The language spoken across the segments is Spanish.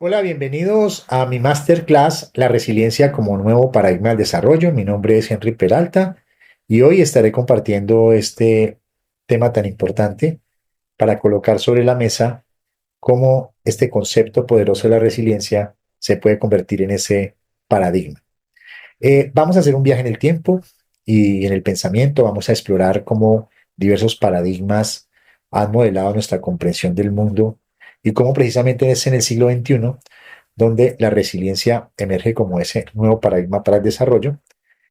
Hola, bienvenidos a mi masterclass, La resiliencia como nuevo paradigma del desarrollo. Mi nombre es Henry Peralta y hoy estaré compartiendo este tema tan importante para colocar sobre la mesa cómo este concepto poderoso de la resiliencia se puede convertir en ese paradigma. Vamos a hacer un viaje en el tiempo y en el pensamiento. Vamos a explorar cómo diversos paradigmas han modelado nuestra comprensión del mundo y cómo precisamente es en el siglo XXI donde la resiliencia emerge como ese nuevo paradigma para el desarrollo.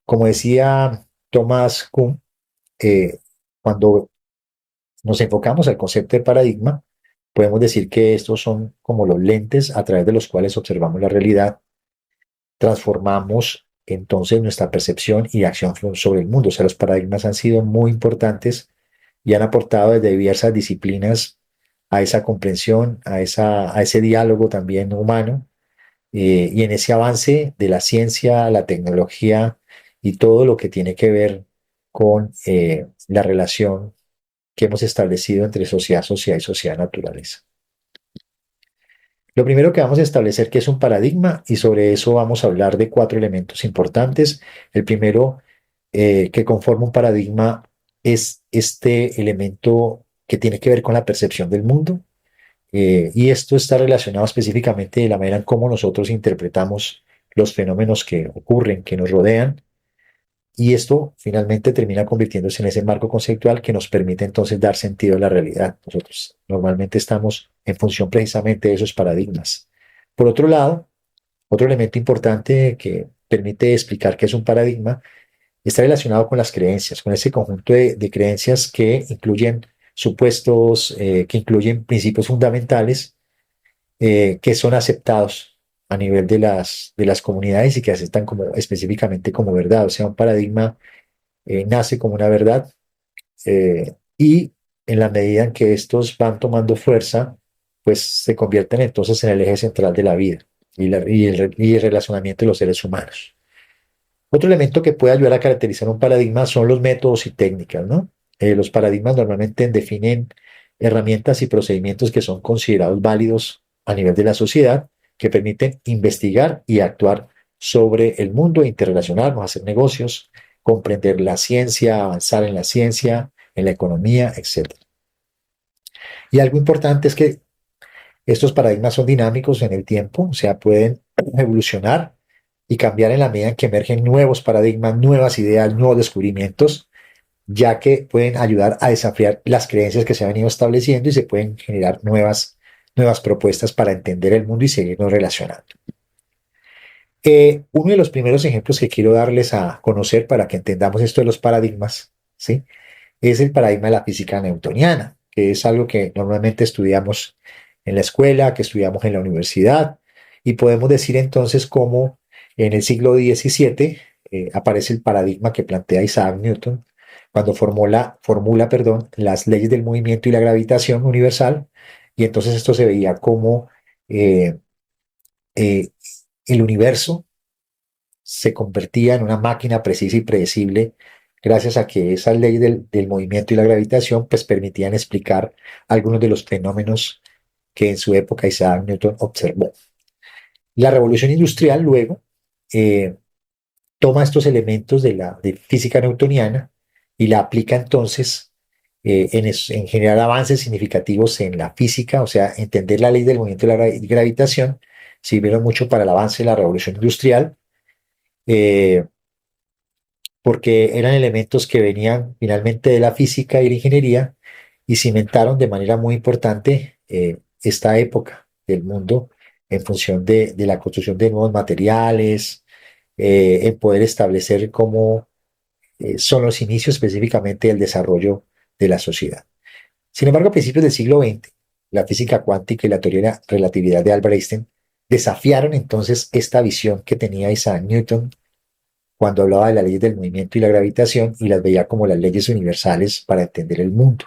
Como decía Thomas Kuhn, cuando nos enfocamos al concepto de paradigma, podemos decir que estos son como los lentes a través de los cuales observamos la realidad, transformamos entonces nuestra percepción y acción sobre el mundo. O sea, los paradigmas han sido muy importantes y han aportado desde diversas disciplinas a esa comprensión, a ese diálogo también humano y en ese avance de la ciencia, la tecnología y todo lo que tiene que ver con la relación que hemos establecido entre sociedad y sociedad naturaleza. Lo primero que vamos a establecer que es un paradigma y sobre eso vamos a hablar de cuatro elementos importantes. El primero que conforma un paradigma es este elemento que tiene que ver con la percepción del mundo, y esto está relacionado específicamente de la manera en cómo nosotros interpretamos los fenómenos que ocurren, que nos rodean, y esto finalmente termina convirtiéndose en ese marco conceptual que nos permite entonces dar sentido a la realidad. Nosotros normalmente estamos en función precisamente de esos paradigmas. Por otro lado, otro elemento importante que permite explicar qué es un paradigma está relacionado con las creencias, con ese conjunto de creencias que incluyen supuestos, que incluyen principios fundamentales que son aceptados a nivel de las comunidades y que aceptan como específicamente como verdad. O sea, un paradigma nace como una verdad y en la medida en que estos van tomando fuerza, pues se convierten entonces en el eje central de la vida y el relacionamiento de los seres humanos. Otro elemento que puede ayudar a caracterizar un paradigma son los métodos y técnicas, ¿no? Los paradigmas normalmente definen herramientas y procedimientos que son considerados válidos a nivel de la sociedad, que permiten investigar y actuar sobre el mundo, interrelacionarnos, hacer negocios, comprender la ciencia, avanzar en la ciencia, en la economía, etc. Y algo importante es que estos paradigmas son dinámicos en el tiempo, o sea, pueden evolucionar y cambiar en la medida en que emergen nuevos paradigmas, nuevas ideas, nuevos descubrimientos, ya que pueden ayudar a desafiar las creencias que se han venido estableciendo y se pueden generar nuevas propuestas para entender el mundo y seguirnos relacionando. Uno de los primeros ejemplos que quiero darles a conocer para que entendamos esto de los paradigmas, ¿sí? Es el paradigma de la física newtoniana, que es algo que normalmente estudiamos en la escuela, que estudiamos en la universidad, y podemos decir entonces cómo en el siglo XVII aparece el paradigma que plantea Isaac Newton cuando formula, perdón, las leyes del movimiento y la gravitación universal, y entonces esto se veía como eh, eh, el universo se convertía en una máquina precisa y predecible gracias a que esas leyes del movimiento y la gravitación pues permitían explicar algunos de los fenómenos que en su época Isaac Newton observó. La revolución industrial luego eh, toma estos elementos de física newtoniana y la aplica entonces en generar avances significativos en la física, o sea, entender la ley del movimiento y la gravitación sirvieron mucho para el avance de la revolución industrial, eh, porque eran elementos que venían finalmente de la física y la ingeniería y cimentaron de manera muy importante esta época del mundo en función de la construcción de nuevos materiales, en poder establecer cómo son los inicios específicamente del desarrollo de la sociedad. Sin embargo, a principios del siglo XX, la física cuántica y la teoría de la relatividad de Albert Einstein desafiaron entonces esta visión que tenía Isaac Newton cuando hablaba de las leyes del movimiento y la gravitación y las veía como las leyes universales para entender el mundo.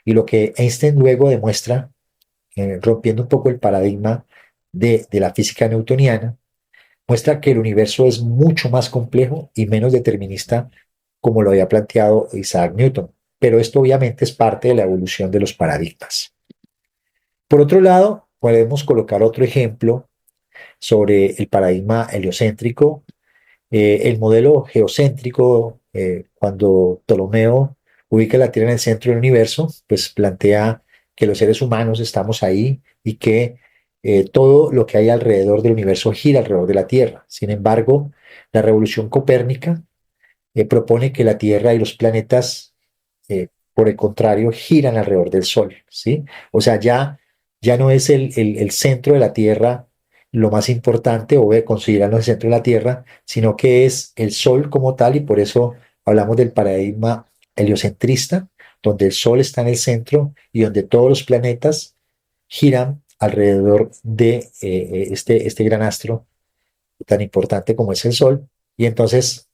Y lo que Einstein luego demuestra, rompiendo un poco el paradigma de la física newtoniana, muestra que el universo es mucho más complejo y menos determinista como lo había planteado Isaac Newton. Pero esto obviamente es parte de la evolución de los paradigmas. Por otro lado, podemos colocar otro ejemplo sobre el paradigma heliocéntrico. El modelo geocéntrico, cuando Ptolomeo ubica la Tierra en el centro del universo, pues plantea que los seres humanos estamos ahí y que todo lo que hay alrededor del universo gira alrededor de la Tierra. Sin embargo, la revolución copérnica propone que la Tierra y los planetas, por el contrario, giran alrededor del Sol, ¿sí? O sea, ya no es el centro de la Tierra lo más importante o considerarlo el centro de la Tierra, sino que es el Sol como tal, y por eso hablamos del paradigma heliocentrista, donde el Sol está en el centro y donde todos los planetas giran alrededor de este gran astro tan importante como es el Sol. Y entonces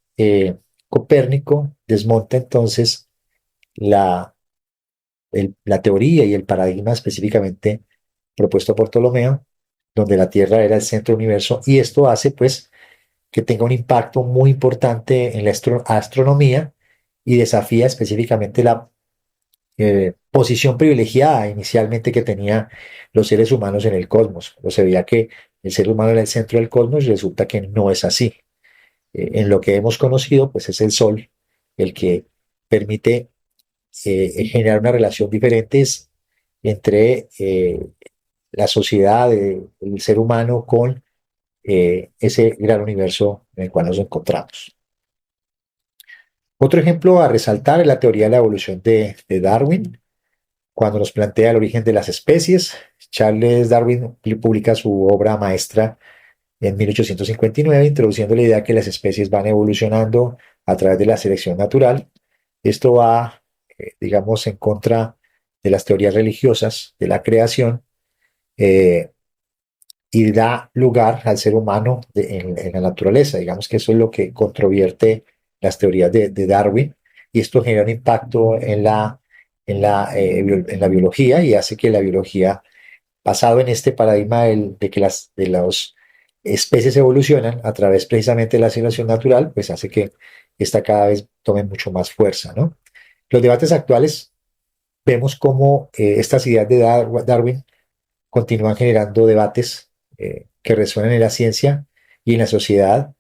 Copérnico desmonta entonces la, la teoría y el paradigma específicamente propuesto por Ptolomeo, donde la Tierra era el centro del universo, y esto hace pues que tenga un impacto muy importante en la astronomía y desafía específicamente la posición privilegiada inicialmente que tenían los seres humanos en el cosmos. O se veía que el ser humano era el centro del cosmos y resulta que no es así. En lo que hemos conocido, pues es el Sol el que permite generar una relación diferente entre la sociedad, el ser humano con ese gran universo en el cual nos encontramos. Otro ejemplo a resaltar es la teoría de la evolución de Darwin, cuando nos plantea el origen de las especies. Charles Darwin publica su obra maestra en 1859, introduciendo la idea que las especies van evolucionando a través de la selección natural. Esto va, digamos, en contra de las teorías religiosas de la creación, eh, y da lugar al ser humano en la naturaleza. Digamos que eso es lo que controvierte las teorías de Darwin, y esto genera un impacto en la biología y hace que la biología, basado en este paradigma de que las especies evolucionan a través precisamente de la selección natural, pues hace que esta cada vez tome mucho más fuerza, ¿no? Los debates actuales vemos cómo estas ideas de Darwin continúan generando debates que resuenan en la ciencia y en la sociedad,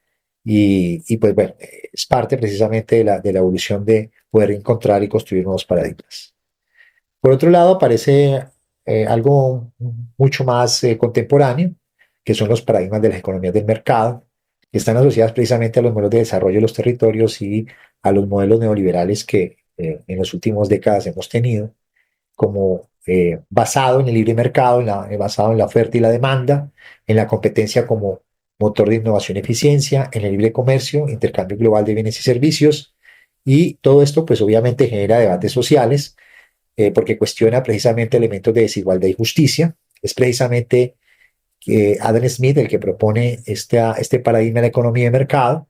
y pues bueno, es parte precisamente de la evolución de poder encontrar y construir nuevos paradigmas. Por otro lado, aparece algo mucho más contemporáneo, que son los paradigmas de las economías del mercado, que están asociadas precisamente a los modelos de desarrollo de los territorios y a los modelos neoliberales que en las últimas décadas hemos tenido, como basado en el libre mercado, basado en la oferta y la demanda, en la competencia como motor de innovación y eficiencia, en el libre comercio, intercambio global de bienes y servicios, y todo esto pues obviamente genera debates sociales, porque cuestiona precisamente elementos de desigualdad y justicia. Es precisamente Adam Smith el que propone este paradigma de la economía de mercado,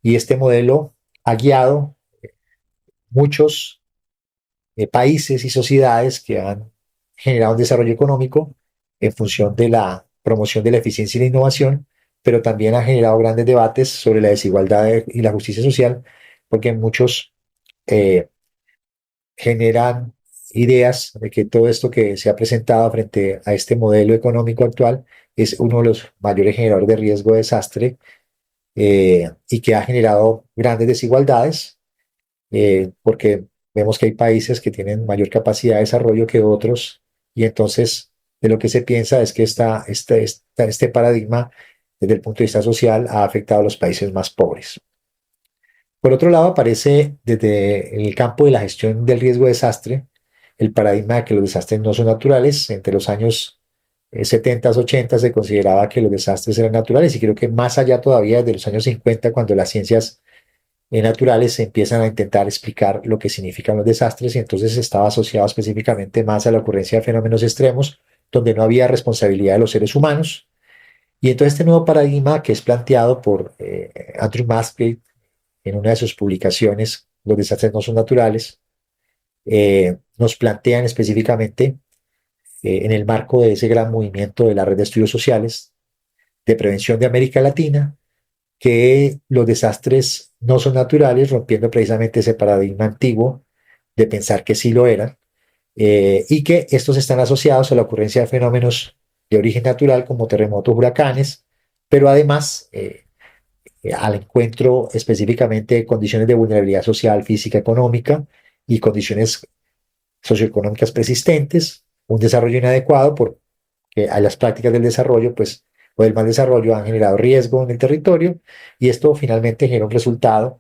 y este modelo ha guiado muchos países y sociedades que han generado un desarrollo económico en función de la promoción de la eficiencia y la innovación, pero también ha generado grandes debates sobre la desigualdad y la justicia social, porque muchos eh, generan ideas de que todo esto que se ha presentado frente a este modelo económico actual es uno de los mayores generadores de riesgo de desastre, y que ha generado grandes desigualdades, porque vemos que hay países que tienen mayor capacidad de desarrollo que otros, y entonces de lo que se piensa es que este paradigma, desde el punto de vista social, ha afectado a los países más pobres. Por otro lado, aparece desde el campo de la gestión del riesgo de desastre el paradigma de que los desastres no son naturales. Entre los años 70, 80 se consideraba que los desastres eran naturales, y creo que más allá todavía, desde los años 50, cuando las ciencias naturales se empiezan a intentar explicar lo que significan los desastres, y entonces estaba asociado específicamente más a la ocurrencia de fenómenos extremos donde no había responsabilidad de los seres humanos. Y entonces este nuevo paradigma que es planteado por Andrew Musgrave en una de sus publicaciones, Los desastres no son naturales, nos plantean específicamente, en el marco de ese gran movimiento de la red de estudios sociales de prevención de América Latina, que los desastres no son naturales, rompiendo precisamente ese paradigma antiguo de pensar que sí lo eran, y que estos están asociados a la ocurrencia de fenómenos de origen natural como terremotos, huracanes, pero además al encuentro específicamente de condiciones de vulnerabilidad social, física, económica y condiciones socioeconómicas persistentes, un desarrollo inadecuado porque a las prácticas del desarrollo, pues, o del mal desarrollo han generado riesgo en el territorio y esto finalmente genera un resultado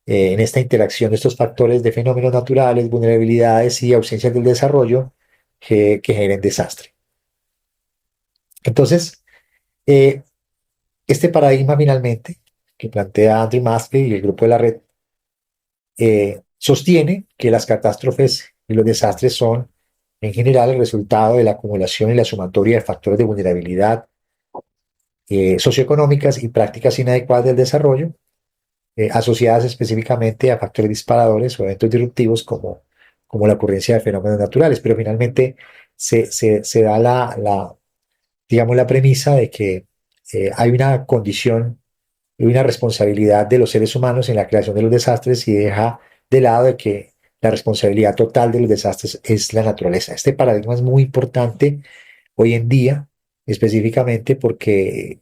en esta interacción de estos factores de fenómenos naturales, vulnerabilidades y ausencias del desarrollo que generen desastre. Entonces, eh, este paradigma finalmente que plantea Andrew Maskey y el grupo de la red sostiene que las catástrofes y los desastres son en general el resultado de la acumulación y la sumatoria de factores de vulnerabilidad socioeconómicas y prácticas inadecuadas del desarrollo, asociadas específicamente a factores disparadores o eventos disruptivos como la ocurrencia de fenómenos naturales. Pero finalmente se da digamos, la premisa de que hay una condición y una responsabilidad de los seres humanos en la creación de los desastres y deja de lado de que la responsabilidad total de los desastres es la naturaleza. Este paradigma es muy importante hoy en día, específicamente porque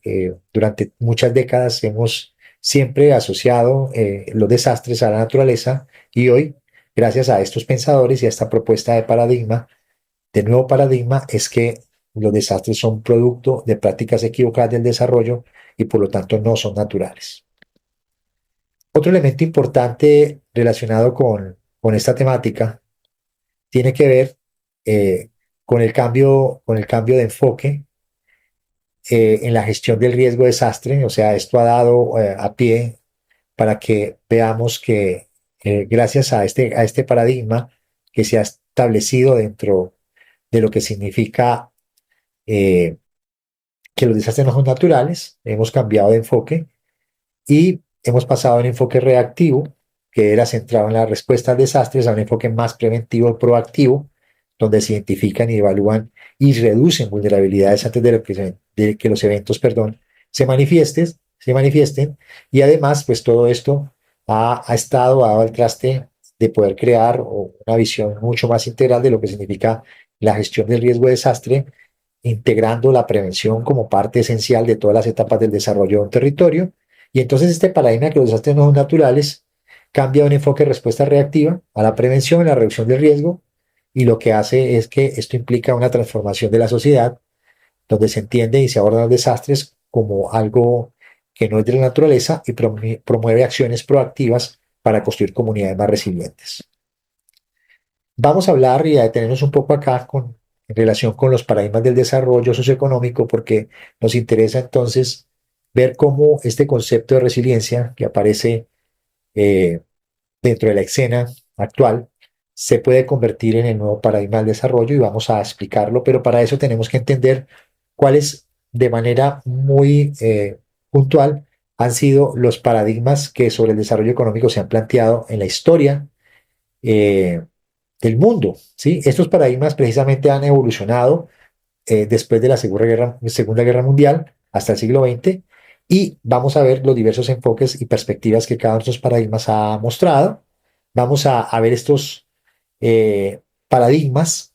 durante muchas décadas hemos siempre asociado los desastres a la naturaleza y hoy, gracias a estos pensadores y a esta propuesta de nuevo paradigma, es que los desastres son producto de prácticas equivocadas del desarrollo y por lo tanto no son naturales. Otro elemento importante relacionado con esta temática tiene que ver eh, con el cambio de enfoque en la gestión del riesgo de desastre. O sea, esto ha dado a pie para que veamos que gracias a este paradigma que se ha establecido dentro de lo que significa eh, que los desastres no son naturales, hemos cambiado de enfoque y hemos pasado de un enfoque reactivo, que era centrado en la respuesta al desastre, a un enfoque más preventivo, proactivo, donde se identifican y evalúan y reducen vulnerabilidades antes de que los eventos, perdón, se manifiesten. Y además, pues todo esto ha dado al traste de poder crear una visión mucho más integral de lo que significa la gestión del riesgo de desastre, integrando la prevención como parte esencial de todas las etapas del desarrollo de un territorio. Y entonces este paradigma que los desastres no son naturales cambia de un enfoque de respuesta reactiva a la prevención y la reducción del riesgo, y lo que hace es que esto implica una transformación de la sociedad donde se entiende y se abordan los desastres como algo que no es de la naturaleza y promueve acciones proactivas para construir comunidades más resilientes. Vamos a hablar y a detenernos un poco acá en relación con los paradigmas del desarrollo socioeconómico, porque nos interesa entonces ver cómo este concepto de resiliencia que aparece eh, dentro de la escena actual se puede convertir en el nuevo paradigma del desarrollo y vamos a explicarlo, pero para eso tenemos que entender cuáles de manera muy puntual han sido los paradigmas que sobre el desarrollo económico se han planteado en la historia eh, del mundo, ¿sí? Estos paradigmas precisamente han evolucionado después de la Segunda Guerra Mundial hasta el siglo XX y vamos a ver los diversos enfoques y perspectivas que cada uno de estos paradigmas ha mostrado. Vamos a ver estos paradigmas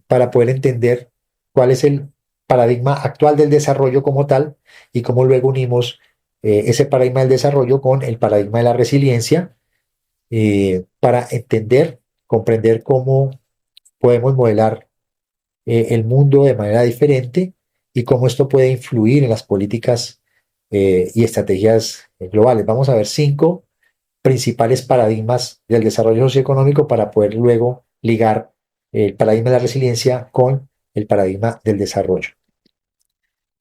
para poder entender cuál es el paradigma actual del desarrollo como tal y cómo luego unimos ese paradigma del desarrollo con el paradigma de la resiliencia para entender, comprender cómo podemos modelar el mundo de manera diferente y cómo esto puede influir en las políticas y estrategias globales. Vamos a ver 5 principales paradigmas del desarrollo socioeconómico para poder luego ligar el paradigma de la resiliencia con el paradigma del desarrollo.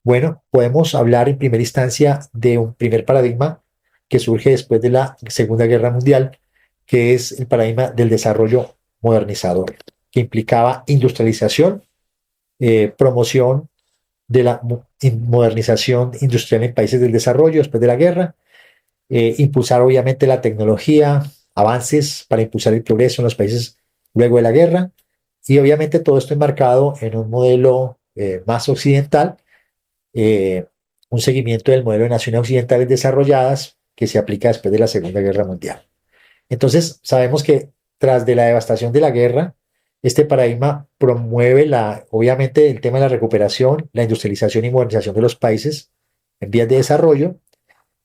Bueno, podemos hablar en primera instancia de un primer paradigma que surge después de la Segunda Guerra Mundial, que es el paradigma del desarrollo modernizador, que implicaba industrialización, promoción de la modernización industrial en países del desarrollo después de la guerra, impulsar obviamente la tecnología, avances para impulsar el progreso en los países luego de la guerra, y obviamente todo esto enmarcado en un modelo más occidental, eh, un seguimiento del modelo de naciones occidentales desarrolladas que se aplica después de la Segunda Guerra Mundial. Entonces, sabemos que tras de la devastación de la guerra, Este paradigma promueve obviamente el tema de la recuperación, la industrialización y modernización de los países en vías de desarrollo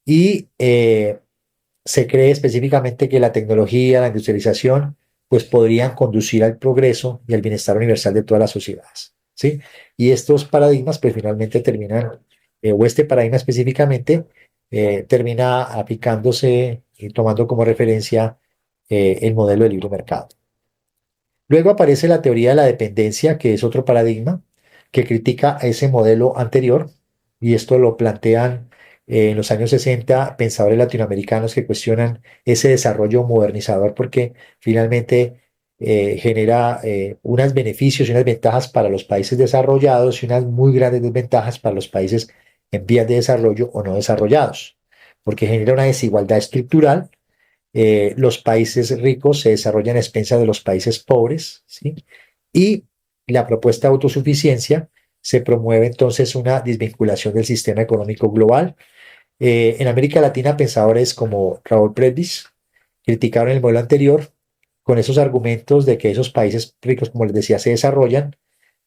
y se cree específicamente que la tecnología, la industrialización, pues podrían conducir al progreso y al bienestar universal de todas las sociedades, ¿sí? Y estos paradigmas, pues finalmente terminan, o este paradigma específicamente, termina aplicándose y tomando como referencia el modelo de libre mercado. Luego aparece la teoría de la dependencia, que es otro paradigma que critica ese modelo anterior, y esto lo plantean en los años 60 pensadores latinoamericanos que cuestionan ese desarrollo modernizador porque finalmente genera unos beneficios y unas ventajas para los países desarrollados y unas muy grandes desventajas para los países en vías de desarrollo o no desarrollados, porque genera una desigualdad estructural. Los países ricos se desarrollan a expensas de los países pobres, ¿sí? Y la propuesta de autosuficiencia se promueve entonces una desvinculación del sistema económico global. En América Latina, pensadores como Raúl Previs criticaron el modelo anterior con esos argumentos de que esos países ricos, como les decía, se desarrollan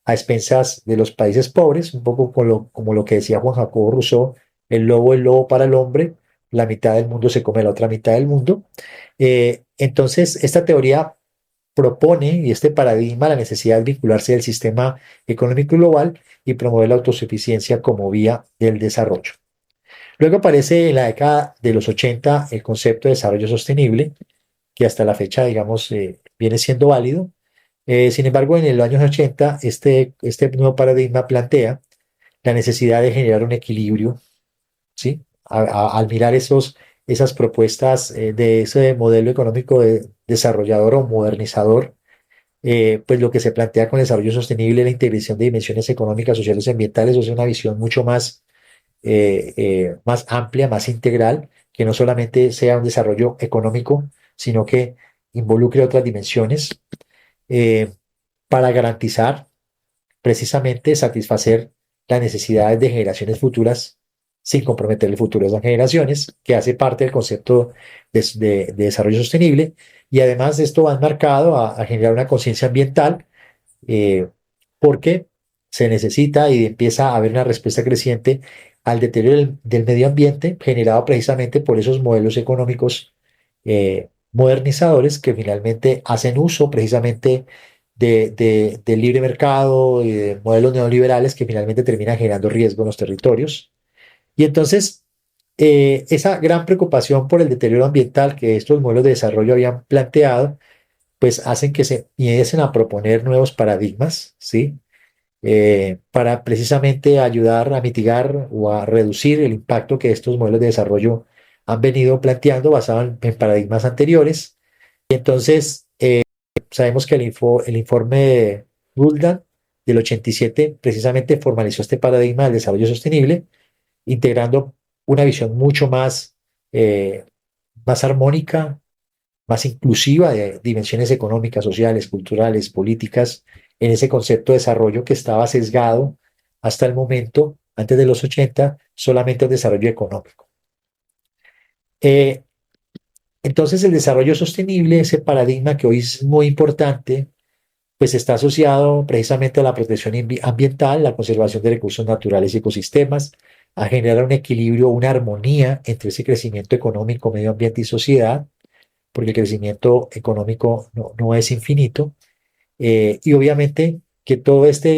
a expensas de los países pobres, un poco como lo que decía Juan Jacobo Rousseau, el lobo para el hombre, la mitad del mundo se come la otra mitad del mundo. Entonces, esta teoría propone y este paradigma la necesidad de vincularse del sistema económico global y promover la autosuficiencia como vía del desarrollo. Luego aparece en la década de los 80 el concepto de desarrollo sostenible, que hasta la fecha, digamos, viene siendo válido. Sin embargo, en los años 80, este nuevo paradigma plantea la necesidad de generar un equilibrio, ¿sí? Al mirar esas propuestas de ese modelo económico desarrollador o modernizador, pues lo que se plantea con el desarrollo sostenible es la integración de dimensiones económicas, sociales y ambientales, o sea, una visión mucho más amplia, más integral, que no solamente sea un desarrollo económico, sino que involucre otras dimensiones eh, para garantizar precisamente satisfacer las necesidades de generaciones futuras sin comprometer el futuro de esas generaciones, que hace parte del concepto de desarrollo sostenible. Y además esto va enmarcado a generar una conciencia ambiental eh, porque se necesita y empieza a haber una respuesta creciente al deterioro del medio ambiente generado precisamente por esos modelos económicos modernizadores que finalmente hacen uso precisamente del libre mercado y de modelos neoliberales que finalmente terminan generando riesgo en los territorios. Y entonces, esa gran preocupación por el deterioro ambiental que estos modelos de desarrollo habían planteado, pues hacen que se empiecen a proponer nuevos paradigmas, ¿sí? Para precisamente ayudar a mitigar o a reducir el impacto que estos modelos de desarrollo han venido planteando basado en paradigmas anteriores. Y entonces, sabemos que el informe de Guldan del 87 precisamente formalizó este paradigma del desarrollo sostenible, integrando una visión mucho más armónica, más inclusiva de dimensiones económicas, sociales, culturales, políticas, en ese concepto de desarrollo que estaba sesgado hasta el momento, antes de los 80, solamente el desarrollo económico. Eh, entonces, el desarrollo sostenible, ese paradigma que hoy es muy importante, pues está asociado precisamente a la protección ambiental, la conservación de recursos naturales y ecosistemas, a generar un equilibrio, una armonía entre ese crecimiento económico, medio ambiente y sociedad, porque el crecimiento económico no es infinito, y obviamente que todo esta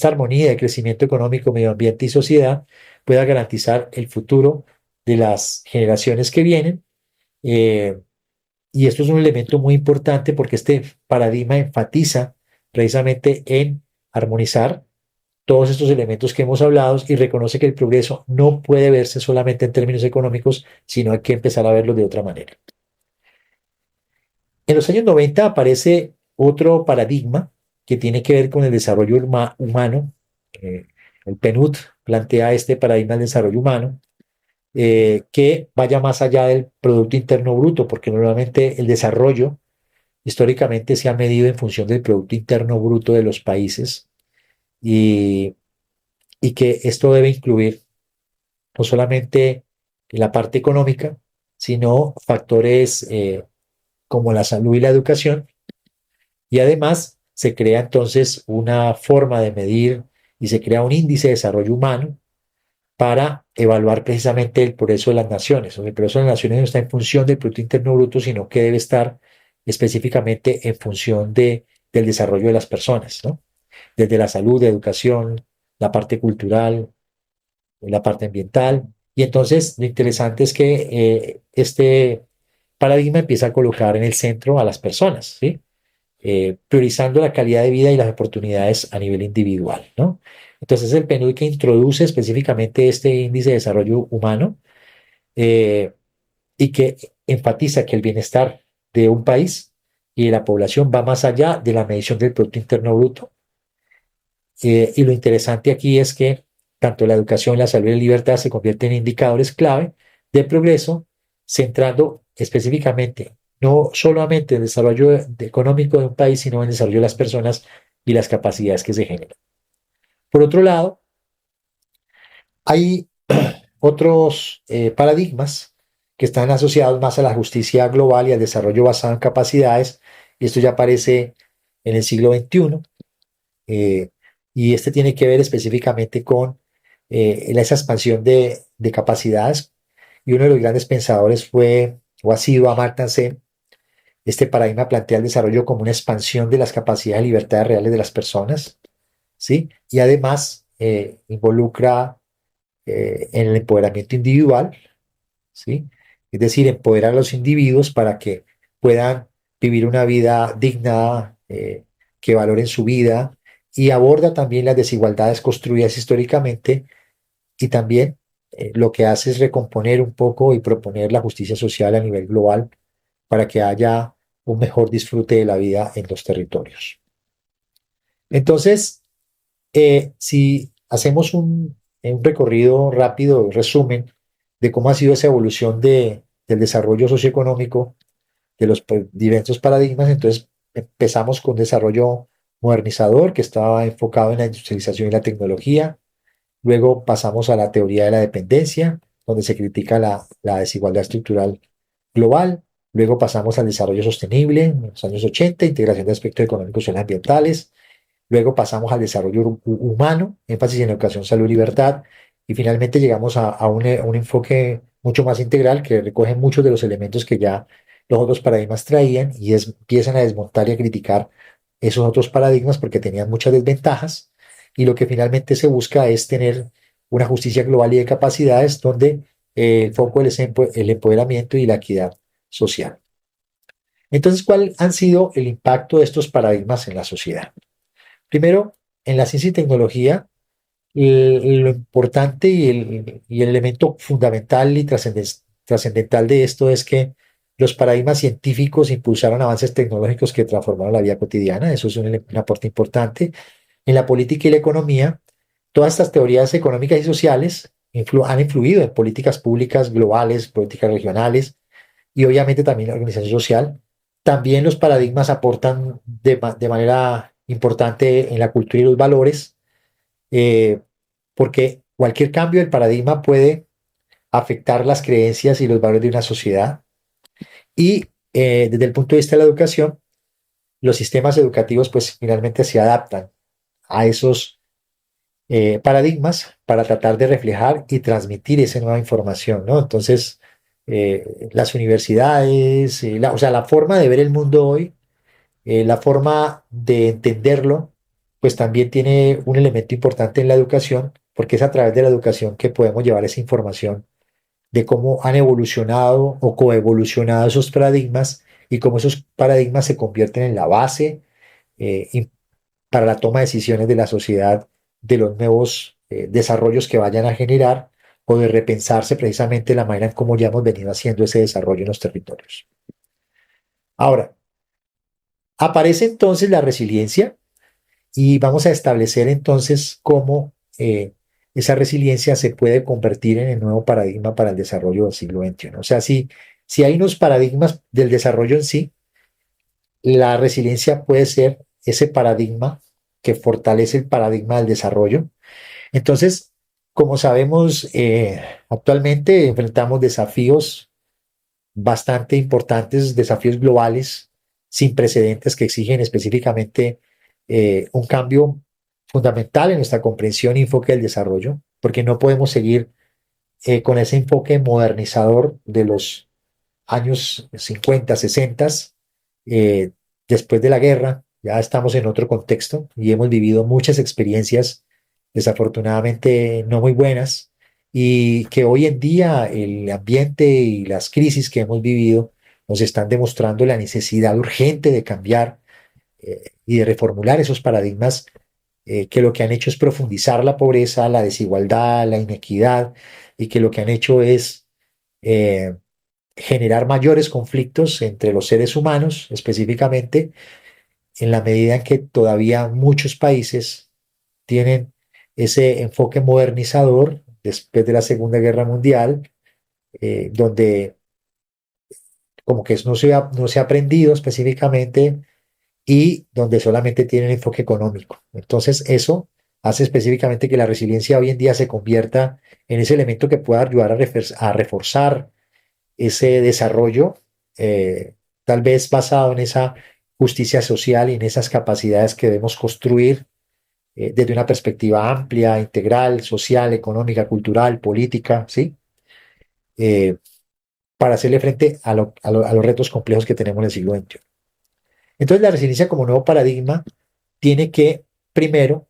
armonía de crecimiento económico, medio ambiente y sociedad pueda garantizar el futuro de las generaciones que vienen. eh, y esto es un elemento muy importante porque este paradigma enfatiza precisamente en armonizar todos estos elementos que hemos hablado y reconoce que el progreso no puede verse solamente en términos económicos, sino hay que empezar a verlo de otra manera. En los años 90 aparece otro paradigma que tiene que ver con el desarrollo humano. Eh, el PNUD plantea este paradigma del desarrollo humano que vaya más allá del Producto Interno Bruto, porque normalmente el desarrollo históricamente se ha medido en función del Producto Interno Bruto de los países y, y que esto debe incluir no solamente la parte económica, sino factores como la salud y la educación, Y además se crea entonces una forma de medir y se crea un índice de desarrollo humano para evaluar precisamente el progreso de las naciones. El progreso de las naciones no está en función del Producto Interno Bruto, sino que debe estar específicamente en función del desarrollo de las personas, ¿no? Desde la salud, la educación, la parte cultural, la parte ambiental. Y entonces lo interesante es que este paradigma empieza a colocar en el centro a las personas, ¿sí? Priorizando la calidad de vida y las oportunidades a nivel individual, ¿no? Entonces es el PNUD que introduce específicamente este índice de desarrollo humano eh, y que enfatiza que el bienestar de un país y de la población va más allá de la medición del Producto Interno Bruto. Y lo interesante aquí es que tanto la educación, la salud y la libertad se convierten en indicadores clave de progreso, centrando específicamente no solamente el desarrollo económico de un país, sino en el desarrollo de las personas y las capacidades que se generan. Por otro lado, hay otros paradigmas que están asociados más a la justicia global y al desarrollo basado en capacidades, y esto ya aparece en el siglo XXI, eh, y este tiene que ver específicamente con esa expansión de capacidades, y uno de los grandes pensadores fue o ha sido Amartya Sen. Este paradigma plantea el desarrollo como una expansión de las capacidades y libertades reales de las personas, ¿sí? Y además involucra en el empoderamiento individual, ¿sí? Es decir, empoderar a los individuos para que puedan vivir una vida digna, que valoren su vida, y aborda también las desigualdades construidas históricamente, y también lo que hace es recomponer un poco y proponer la justicia social a nivel global para que haya un mejor disfrute de la vida en los territorios. Entonces, si hacemos un recorrido rápido, un resumen de cómo ha sido esa evolución del desarrollo socioeconómico de los diversos paradigmas, entonces empezamos con desarrollo modernizador que estaba enfocado en la industrialización y la tecnología. Luego pasamos a la teoría de la dependencia, donde se critica la desigualdad estructural global. Luego pasamos al desarrollo sostenible en los años 80, integración de aspectos económicos y ambientales. Luego pasamos al desarrollo humano, énfasis en educación, salud y libertad. Y finalmente llegamos a un enfoque mucho más integral que recoge muchos de los elementos que ya los otros paradigmas traían y empiezan a desmontar y a criticar esos otros paradigmas porque tenían muchas desventajas. Y lo que finalmente se busca es tener una justicia global y de capacidades donde el foco es el empoderamiento y la equidad social. Entonces, ¿cuál han sido el impacto de estos paradigmas en la sociedad? Primero, en la ciencia y tecnología, lo importante y el elemento fundamental y trascendental de esto es que los paradigmas científicos impulsaron avances tecnológicos que transformaron la vida cotidiana. Eso es un aporte importante. En la política y la economía, todas estas teorías económicas y sociales han influido en políticas públicas globales, políticas regionales y obviamente también la organización social. También los paradigmas aportan de manera importante en la cultura y los valores, eh, porque cualquier cambio del paradigma puede afectar las creencias y los valores de una sociedad. Y desde el punto de vista de la educación, los sistemas educativos pues finalmente se adaptan a esos paradigmas para tratar de reflejar y transmitir esa nueva información, ¿no? Entonces, las universidades, o sea, la forma de ver el mundo hoy, la forma de entenderlo, pues también tiene un elemento importante en la educación, porque es a través de la educación que podemos llevar esa información de cómo han evolucionado o coevolucionado esos paradigmas y cómo esos paradigmas se convierten en la base para la toma de decisiones de la sociedad, de los nuevos desarrollos que vayan a generar o de repensarse precisamente la manera en cómo ya hemos venido haciendo ese desarrollo en los territorios. Ahora, aparece entonces la resiliencia y vamos a establecer entonces cómo esa resiliencia se puede convertir en el nuevo paradigma para el desarrollo del siglo XXI. O sea, si hay unos paradigmas del desarrollo en sí, la resiliencia puede ser ese paradigma que fortalece el paradigma del desarrollo. Entonces, como sabemos, actualmente enfrentamos desafíos bastante importantes, desafíos globales, sin precedentes que exigen específicamente un cambio fundamental en nuestra comprensión y enfoque del desarrollo, porque no podemos seguir con ese enfoque modernizador de los años 50, 60, eh, después de la guerra. Ya estamos en otro contexto y hemos vivido muchas experiencias desafortunadamente no muy buenas, y que hoy en día el ambiente y las crisis que hemos vivido nos están demostrando la necesidad urgente de cambiar y de reformular esos paradigmas que lo que han hecho es profundizar la pobreza, la desigualdad, la inequidad, y que lo que han hecho es eh, generar mayores conflictos entre los seres humanos, específicamente en la medida en que todavía muchos países tienen ese enfoque modernizador después de la Segunda Guerra Mundial, donde como que no se ha aprendido específicamente y donde solamente tienen enfoque económico. Entonces eso hace específicamente que la resiliencia hoy en día se convierta en ese elemento que pueda ayudar a reforzar ese desarrollo, tal vez basado en esa justicia social y en esas capacidades que debemos construir desde una perspectiva amplia, integral, social, económica, cultural, política, ¿sí? Eh, para hacerle frente a los retos complejos que tenemos en el siglo XXI. Entonces, la resiliencia como nuevo paradigma tiene que, primero,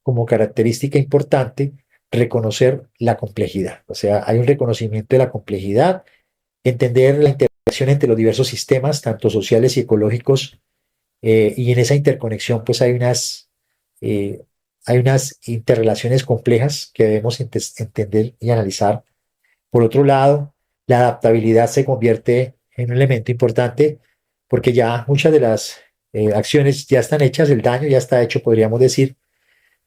como característica importante, reconocer la complejidad. O sea, hay un reconocimiento de la complejidad, entender la interacción entre los diversos sistemas, tanto sociales y ecológicos, y en esa interconexión, pues eh, hay unas interrelaciones complejas que debemos entender y analizar. Por otro lado, la adaptabilidad se convierte en un elemento importante porque ya muchas de las acciones ya están hechas, el daño ya está hecho, podríamos decir,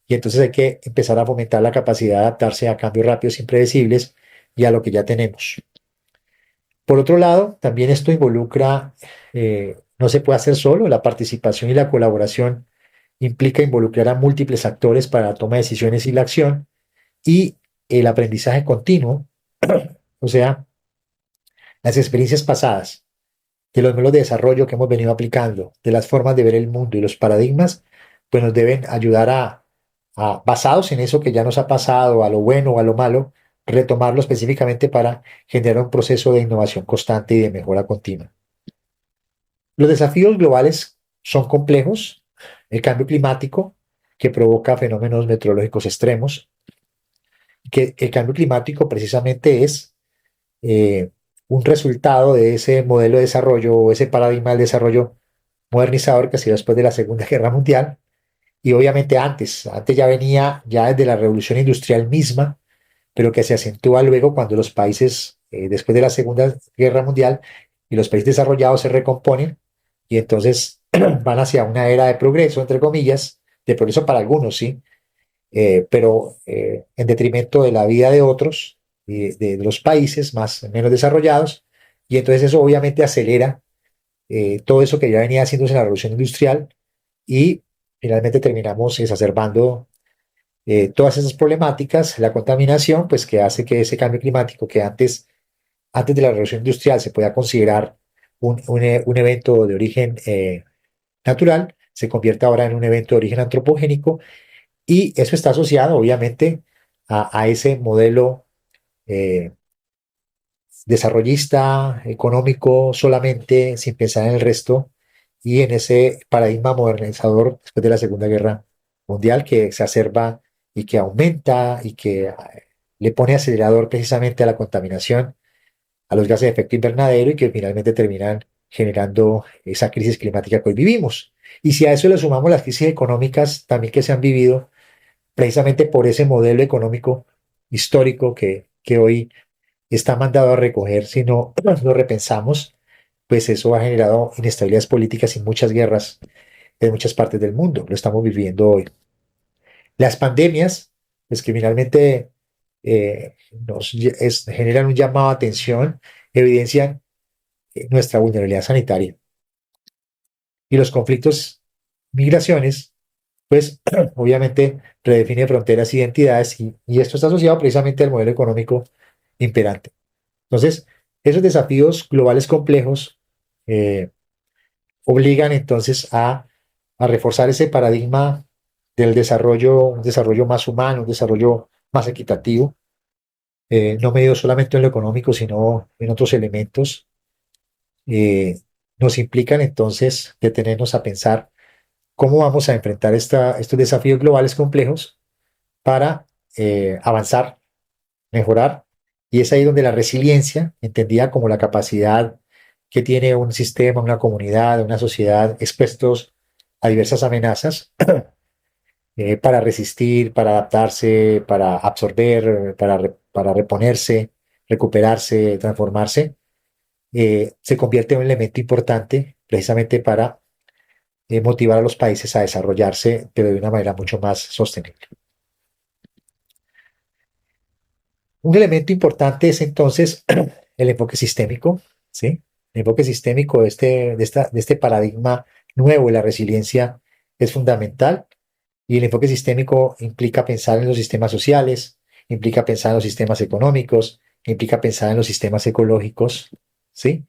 y entonces hay que empezar a fomentar la capacidad de adaptarse a cambios rápidos, impredecibles y a lo que ya tenemos. Por otro lado, también esto involucra, no se puede hacer solo, la participación y la colaboración implica involucrar a múltiples actores para la toma de decisiones y la acción, y el aprendizaje continuo, o sea, las experiencias pasadas, de los modelos de desarrollo que hemos venido aplicando, de las formas de ver el mundo y los paradigmas, pues nos deben ayudar basados en eso que ya nos ha pasado, a lo bueno o a lo malo, retomarlo específicamente para generar un proceso de innovación constante y de mejora continua. Los desafíos globales son complejos. El cambio climático, que provoca fenómenos meteorológicos extremos, que el cambio climático precisamente es eh, un resultado de ese modelo de desarrollo o ese paradigma del desarrollo modernizador que se dio después de la Segunda Guerra Mundial. Y obviamente antes ya venía ya desde la revolución industrial misma, pero que se acentúa luego cuando los países, después de la Segunda Guerra Mundial, y los países desarrollados se recomponen y entonces van hacia una era de progreso, entre comillas, de progreso para algunos, sí, pero en detrimento de la vida de otros, de los países más menos desarrollados, y entonces eso obviamente acelera todo eso que ya venía haciéndose en la revolución industrial, y finalmente terminamos exacerbando todas esas problemáticas, la contaminación, pues que hace que ese cambio climático que antes de la revolución industrial se podía considerar un evento de origen natural, se convierte ahora en un evento de origen antropogénico, y eso está asociado obviamente a ese modelo eh, desarrollista, económico solamente, sin pensar en el resto, y en ese paradigma modernizador después de la Segunda Guerra Mundial que exacerba y que aumenta y que le pone acelerador precisamente a la contaminación, a los gases de efecto invernadero, y que finalmente terminan generando esa crisis climática que hoy vivimos. Y si a eso le sumamos las crisis económicas también que se han vivido precisamente por ese modelo económico histórico que hoy está mandado a recoger, si no lo repensamos, pues eso ha generado inestabilidades políticas y muchas guerras en muchas partes del mundo. Lo estamos viviendo hoy. Las pandemias, pues que finalmente generan un llamado a atención, evidencian nuestra vulnerabilidad sanitaria. Y los conflictos, migraciones, pues obviamente redefine fronteras e identidades, y esto está asociado precisamente al modelo económico imperante. Entonces, esos desafíos globales complejos eh, obligan entonces a reforzar ese paradigma del desarrollo, un desarrollo más humano, un desarrollo más equitativo, no medido solamente en lo económico, sino en otros elementos. Nos implican entonces detenernos a pensar cómo vamos a enfrentar estos desafíos globales complejos para avanzar, mejorar. Y es ahí donde la resiliencia, entendida como la capacidad que tiene un sistema, una comunidad, una sociedad expuestos a diversas amenazas, para resistir, para adaptarse, para absorber, para reponerse, recuperarse, transformarse, se convierte en un elemento importante precisamente para motivar a los países a desarrollarse, pero de una manera mucho más sostenible. Un elemento importante es entonces el enfoque sistémico, ¿sí? El enfoque sistémico de este paradigma nuevo de la resiliencia es fundamental, y el enfoque sistémico implica pensar en los sistemas sociales, implica pensar en los sistemas económicos, implica pensar en los sistemas ecológicos, ¿sí?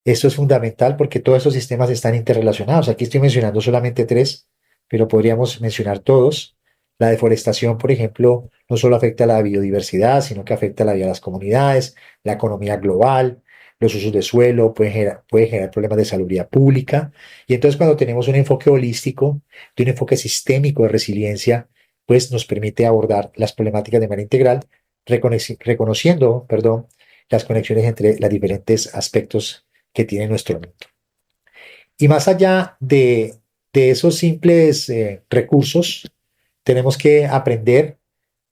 Esto es fundamental porque todos esos sistemas están interrelacionados. Aquí estoy mencionando solamente tres, pero podríamos mencionar todos. La deforestación, por ejemplo, no solo afecta a la biodiversidad, sino que afecta a la vida de las comunidades, la economía global, los usos de suelo, puede generar problemas de salubridad pública. Y entonces cuando tenemos un enfoque holístico, de un enfoque sistémico de resiliencia, pues nos permite abordar las problemáticas de manera integral, reconociendo, perdón, las conexiones entre los diferentes aspectos que tiene nuestro mundo. Y más allá de esos simples recursos, tenemos que aprender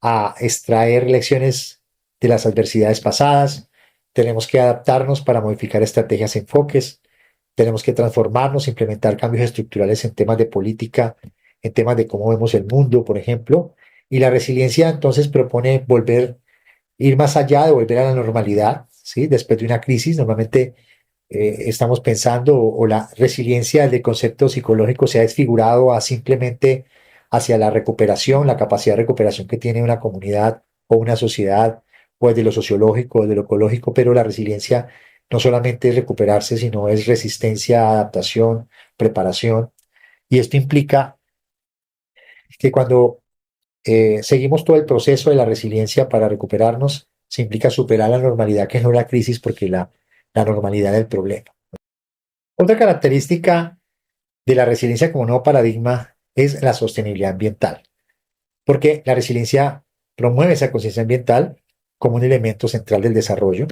a extraer lecciones de las adversidades pasadas, tenemos que adaptarnos para modificar estrategias y enfoques, tenemos que transformarnos, implementar cambios estructurales en temas de política, en temas de cómo vemos el mundo, por ejemplo. Y la resiliencia entonces propone ir más allá de volver a la normalidad, ¿sí? Después de una crisis, normalmente estamos pensando, o la resiliencia del concepto psicológico se ha desfigurado a simplemente hacia la recuperación, la capacidad de recuperación que tiene una comunidad o una sociedad, o desde lo sociológico, desde lo ecológico, pero la resiliencia no solamente es recuperarse, sino es resistencia, adaptación, preparación. Y esto implica que cuando seguimos todo el proceso de la resiliencia para recuperarnos, se implica superar la normalidad, que no es la crisis, porque la normalidad es el problema. Otra característica de la resiliencia como nuevo paradigma es la sostenibilidad ambiental, porque la resiliencia promueve esa conciencia ambiental como un elemento central del desarrollo,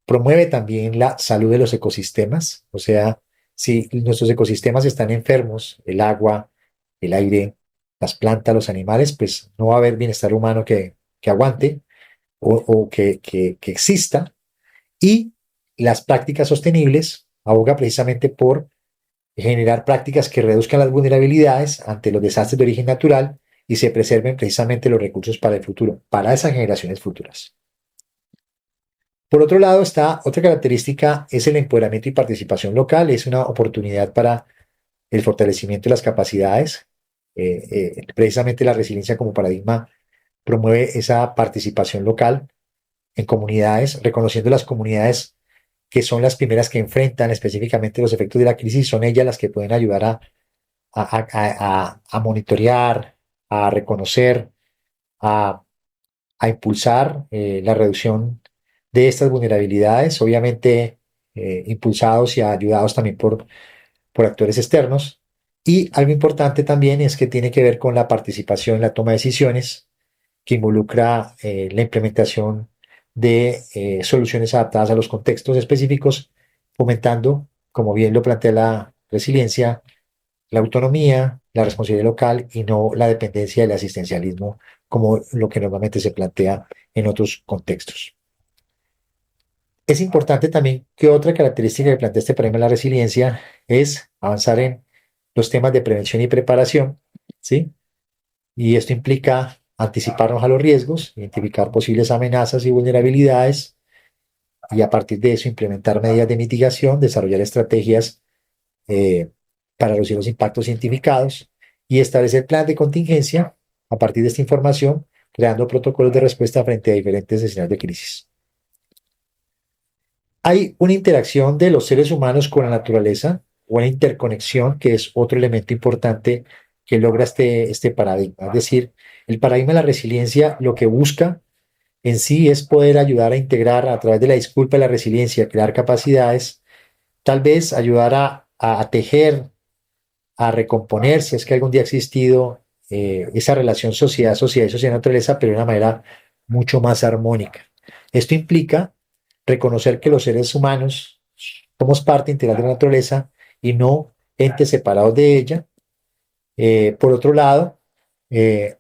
promueve también la salud de los ecosistemas, o sea, si nuestros ecosistemas están enfermos, el agua, el aire, las plantas, los animales, pues no va a haber bienestar humano que aguante o que exista. Y las prácticas sostenibles aboga precisamente por generar prácticas que reduzcan las vulnerabilidades ante los desastres de origen natural y se preserven precisamente los recursos para el futuro, para esas generaciones futuras. Por otro lado, está otra característica, es el empoderamiento y participación local. Es una oportunidad para el fortalecimiento de las capacidades. Precisamente la resiliencia como paradigma promueve esa participación local en comunidades, reconociendo las comunidades que son las primeras que enfrentan específicamente los efectos de la crisis. Son ellas las que pueden ayudar a monitorear, a reconocer, a, a impulsar la reducción de estas vulnerabilidades, obviamente impulsados y ayudados también por actores externos. Y algo importante también es que tiene que ver con la participación en la toma de decisiones, que involucra la implementación de soluciones adaptadas a los contextos específicos, fomentando, como bien lo plantea la resiliencia, la autonomía, la responsabilidad local y no la dependencia del asistencialismo, como lo que normalmente se plantea en otros contextos. Es importante también que otra característica que plantea este premio de la resiliencia es avanzar en los temas de prevención y preparación, ¿sí? Y esto implica anticiparnos a los riesgos, identificar posibles amenazas y vulnerabilidades, y a partir de eso implementar medidas de mitigación, desarrollar estrategias para reducir los impactos identificados y establecer plan de contingencia a partir de esta información, creando protocolos de respuesta frente a diferentes escenarios de crisis. Hay una interacción de los seres humanos con la naturaleza una interconexión, que es otro elemento importante que logra este paradigma. Es decir, el paradigma de la resiliencia lo que busca en sí es poder ayudar a integrar a través de la disculpa y la resiliencia, crear capacidades, tal vez ayudar a tejer, a recomponer, si es que algún día ha existido esa relación sociedad-sociedad y sociedad-naturaleza, pero de una manera mucho más armónica. Esto implica reconocer que los seres humanos somos parte integral de la naturaleza y no entes separados de ella. Por otro lado, eh,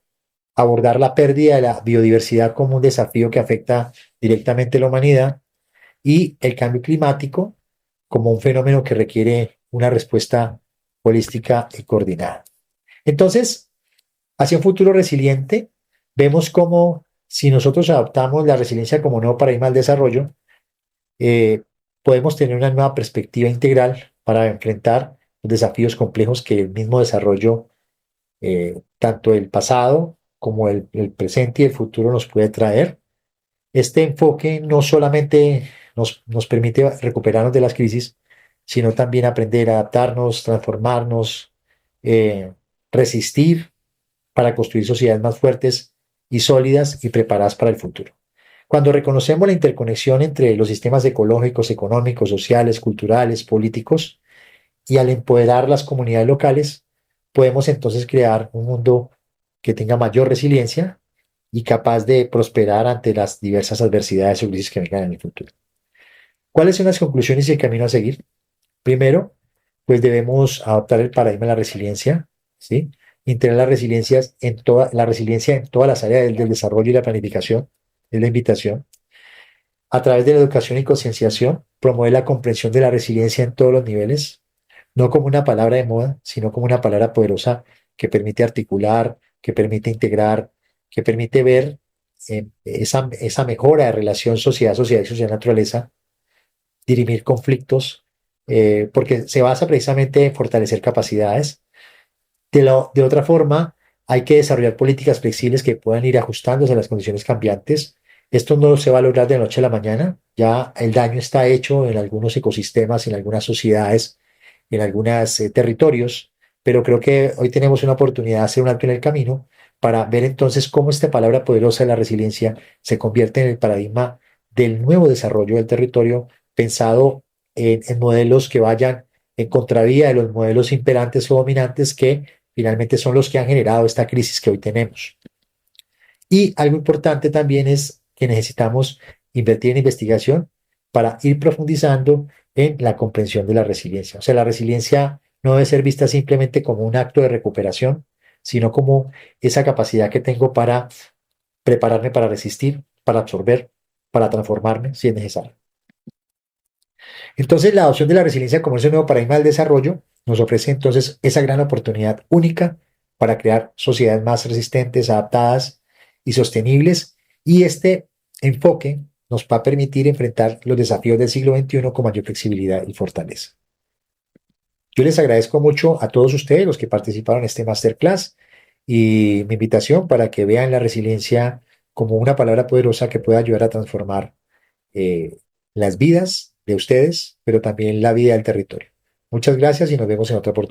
abordar la pérdida de la biodiversidad como un desafío que afecta directamente a la humanidad y el cambio climático como un fenómeno que requiere una respuesta holística y coordinada. Entonces, hacia un futuro resiliente, vemos cómo si nosotros adoptamos la resiliencia como nuevo paradigma del desarrollo, eh, podemos tener una nueva perspectiva integral para enfrentar los desafíos complejos que el mismo desarrollo, tanto el pasado como el presente y el futuro, nos puede traer. Este enfoque no solamente nos permite recuperarnos de las crisis, sino también aprender a adaptarnos, transformarnos, eh, resistir para construir sociedades más fuertes y sólidas y preparadas para el futuro. Cuando reconocemos la interconexión entre los sistemas ecológicos, económicos, sociales, culturales, políticos, y al empoderar las comunidades locales, podemos entonces crear un mundo que tenga mayor resiliencia y capaz de prosperar ante las diversas adversidades o crisis que vengan en el futuro. ¿Cuáles son las conclusiones y el camino a seguir? Primero, pues debemos adoptar el paradigma de la resiliencia, ¿sí? Integrar la resiliencia en todas las áreas del desarrollo y la planificación, es la invitación. A través de la educación y concienciación, promover la comprensión de la resiliencia en todos los niveles, no como una palabra de moda, sino como una palabra poderosa que permite articular, que permite integrar, que permite ver esa mejora de relación sociedad-sociedad y sociedad-naturaleza, dirimir conflictos, porque se basa precisamente en fortalecer capacidades. De otra forma, hay que desarrollar políticas flexibles que puedan ir ajustándose a las condiciones cambiantes. Esto no se va a lograr de la noche a la mañana. Ya el daño está hecho en algunos ecosistemas, en algunas sociedades, en algunos territorios, pero creo que hoy tenemos una oportunidad de hacer un alto en el camino para ver entonces cómo esta palabra poderosa de la resiliencia se convierte en el paradigma del nuevo desarrollo del territorio pensado en modelos que vayan en contravía de los modelos imperantes o dominantes que finalmente son los que han generado esta crisis que hoy tenemos. Y algo importante también es que necesitamos invertir en investigación para ir profundizando en la comprensión de la resiliencia. O sea, la resiliencia no debe ser vista simplemente como un acto de recuperación, sino como esa capacidad que tengo para prepararme para resistir, para absorber, para transformarme si es necesario. Entonces, la adopción de la resiliencia como ese nuevo paradigma del desarrollo nos ofrece entonces esa gran oportunidad única para crear sociedades más resistentes, adaptadas y sostenibles. Y este enfoque nos va a permitir enfrentar los desafíos del siglo XXI con mayor flexibilidad y fortaleza. Yo les agradezco mucho a todos ustedes, los que participaron en este masterclass, y mi invitación para que vean la resiliencia como una palabra poderosa que puede ayudar a transformar eh, las vidas de ustedes, pero también la vida del territorio. Muchas gracias y nos vemos en otra oportunidad.